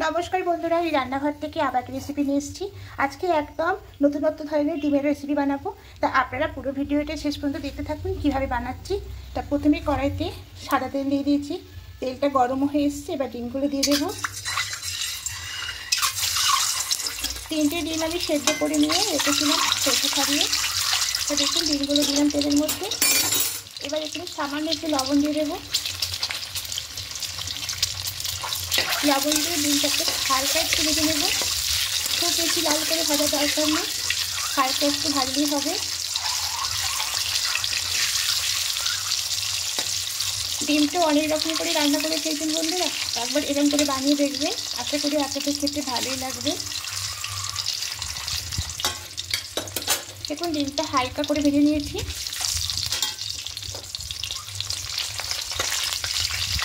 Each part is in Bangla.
নমস্কার বন্ধুরা, এই রান্নাঘর থেকে আবার একটা রেসিপি নিয়ে এসেছি। আজকে একদম নতুনত্ব ধরনের ডিমের রেসিপি বানাবো। তা আপনারা পুরো ভিডিওটা শেষ পর্যন্ত দেখতে থাকুন কীভাবে বানাচ্ছি। তা প্রথমে কড়াইতে সাদা তেল দিয়ে দিয়েছি, তেলটা গরম হয়ে এসছে। এবার ডিমগুলো দিয়ে দেবো। 3টে ডিম আমি সেদ্ধ করে নিয়ে রেখেছিলাম খোসা ছাড়িয়ে। তো দেখুন ডিমগুলো দিলাম তেলের মধ্যে। এবার এখানে সামান্য একটু লবণ দিয়ে দেবো। লবণ দিয়ে ডিমটাকে হালকা একটু ভেজে নেব। খুব বেশি লাল করে ভাজা দরকার নেই, হালকা একটু ভাজলেই হবে। ডিমটা অনেক রকম করে রান্না করে খেয়েছেন বন্ধুরা, একবার এরকম করে বানিয়ে দেখবে, আশা করি আপনাদের খেতে ভালোই লাগবে। দেখুন ডিমটা হালকা করে ভেজে নিয়েছি।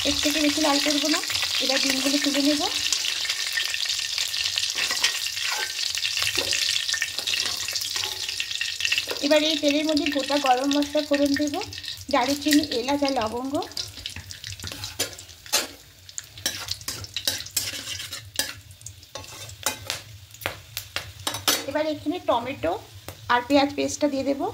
এর থেকে বেশি লাল করবো না। এবার ডিমগুলো তুলে নেব। এবার এই তেলের মধ্যে গোটা গরম মশলা ফোড়ন দেবো, দারুচিনি, এলাচ আর লবঙ্গ। এবার এখানে টমেটো আর পেঁয়াজ পেস্টটা দিয়ে দেবো।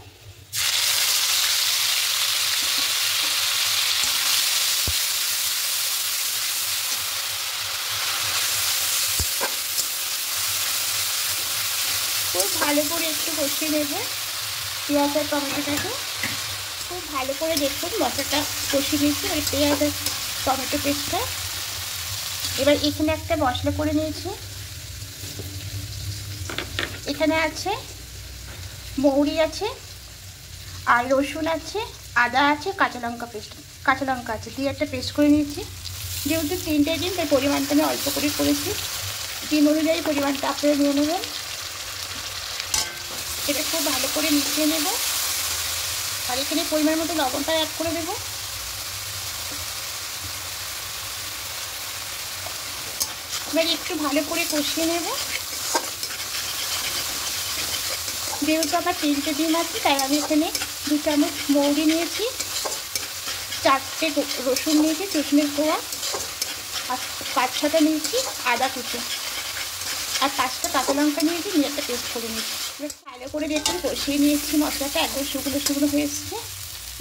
খুব ভালো করে একটু কষিয়ে নেব পেঁয়াজ আর টমেটোটাকে। খুব ভালো করে দেখুন মশলাটা কষিয়ে নিয়েছি ওই পেঁয়াজ আর টমেটো পেস্টটা। এবার এখানে একটা মশলা করে নিয়েছি। এখানে আছে মৌরি আছে আর রসুন আছে, আদা আছে, কাঁচা লঙ্কা আছে, দিয়ে একটা পেস্ট করে নিয়েছি। যেহেতু 3টে ডিম তাই পরিমাণটা আমি অল্প করে করেছি, ডিম অনুযায়ী পরিমাণটা আপনারা নিয়ে নেবেন। এটা খুব ভালো করে মিশিয়ে নেব। আর এখানে পরিমাণ মতো লবণটা অ্যাড করে দেবো। এবার একটু ভালো করে কষিয়ে নেব। যেহেতু আমার 3টে ডিম আছে তাই আমি এখানে 2 চামচ মৌরি নিয়েছি, 4টে রসুন নিয়েছি, রসুনের কোয়া, আর 5-6টা নিয়েছি আদা কুচো, আর 5টা কাঁচা লঙ্কা নিয়েছি, নিয়ে একটা পেস্ট করে নিয়েছি। এবার ভালো করে দেখুন কষিয়ে নিয়েছি, মশলাটা একদম শুকনো শুকনো হয়ে এসছে।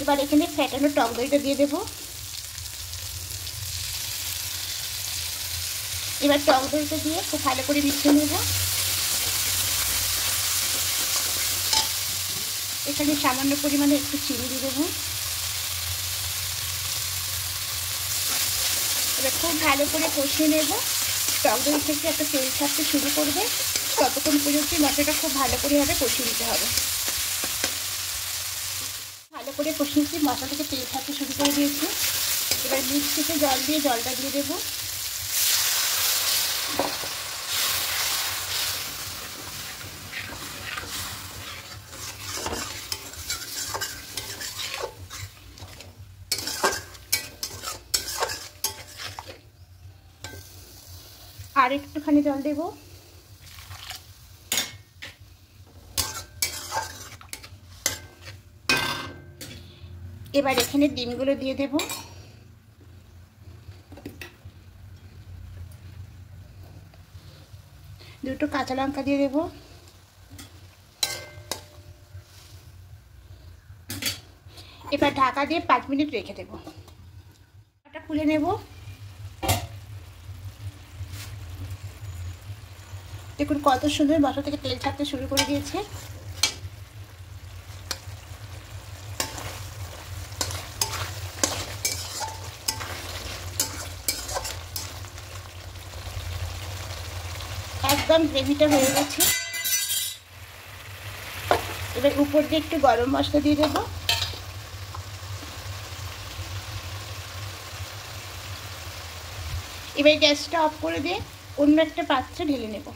এবার এখানে ফ্যাটানো টক দইটা দিয়ে দেবো। এবার টক দইটা দিয়ে খুব ভালো করে মিশিয়ে নেব। এখানে সামান্য পরিমাণে একটু চিনি দিয়ে দেবো। এবার খুব ভালো করে কষিয়ে নেব। টক দই থেকে একটা তেল ছাড়তে শুরু করবে, ততক্ষণ পর্যন্ত মশলাটা খুব ভালো করে কষিয়ে দিতে হবে। ভালো করে কষিয়েছি, মশলা থেকে তেল ছাড়তে শুরু করে দিয়েছি। এবার মিক্সিতে জল দিয়ে জলটা দিয়ে দেবো। আর একটুখানি জল দেবো। এবার এখানে ডিমগুলো দিয়ে দেব। দুটো কাঁচা লঙ্কা দিয়ে দেব। এবার ঢাকা দিয়ে 5 মিনিট রেখে দেব। এটা খুলে নেব। দেখুন কত সুন্দর মশলা থেকে তেল ছাড়তে শুরু করে দিয়েছে। একদম গ্রেভিটা হয়ে গেছে। এবার উপর দিয়ে একটু গরম মশলা দিয়ে দেবো। এবার গ্যাসটা অফ করে দিয়ে অন্য একটা পাত্রে ঢেলে নেব।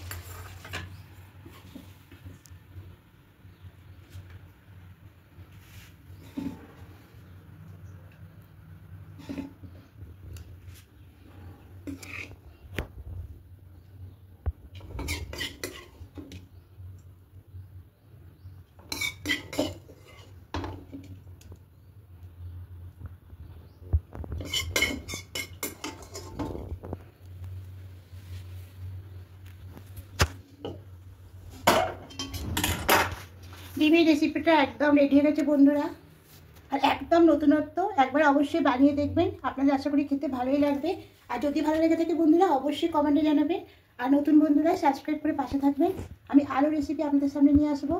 ডিমের রেসিপিটা একদম রেডি হয়ে গেছে বন্ধুরা, আর একদম নতুনত্ব। একবার অবশ্যই বানিয়ে দেখবেন, আপনাদের আশা করি খেতে ভালোই লাগবে। আর যদি ভালো লেগে থাকে বন্ধুরা অবশ্যই কমেন্টে জানাবেন, আর নতুন বন্ধুরা সাবস্ক্রাইব করে পাশে থাকবেন। আমি আরও রেসিপি আপনাদের সামনে নিয়ে আসবো।